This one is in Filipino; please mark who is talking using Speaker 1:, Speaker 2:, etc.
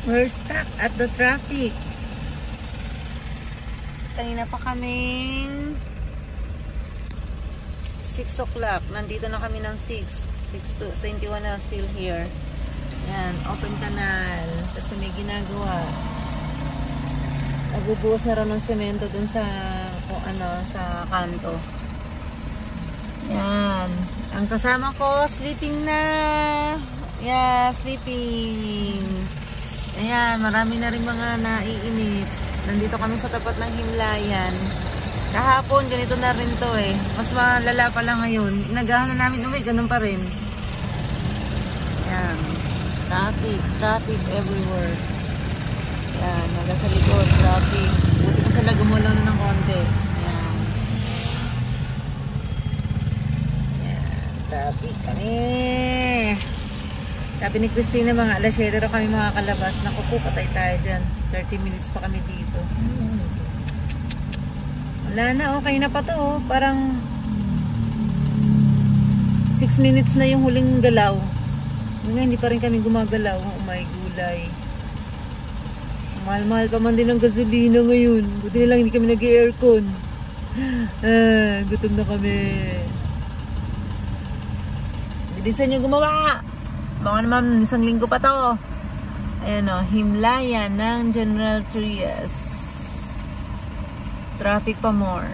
Speaker 1: We're stuck at the traffic. Kanina pa kaming 6 o'clock. Nandito na kami ng 6 to 21 na still here. Yan, open canal. Kasi may ginagawa. Nagbubuhos na rin ng semento dun sa kung ano, sa kanto. Yan. Ang kasama ko, sleeping na. Yeah, sleeping. Ayan, marami na rin mga naiinip. Nandito kami sa tapat ng Himlayan. Kahapon, ganito na rin to eh. Mas malala pa lang ngayon. Inagahan na namin uwi, ganun pa rin. Ayan. Traffic everywhere. Ayan, naga sa likod, traffic. Buti pa sila gumulaw na ng konti. Ayan. Ayan, traffic kami. Sabi ni Christina, mga alas 7 raw kami makakalabas. Naku po, patay tayo dyan. 30 minutes pa kami dito. Wala na, okay na pa to. Oh. Parang 6 minutes na yung huling galaw. Hindi pa rin kami gumagalaw. Oh my gulay. Mahal-mahal pa man din ang gasolina ngayon. Buti na lang hindi kami nag-aircon. Gutom na kami. Bilisan nyo gumawa! Baka naman isang linggo pa to. Ayan o, Himlayan ng General Trias. Traffic pa more.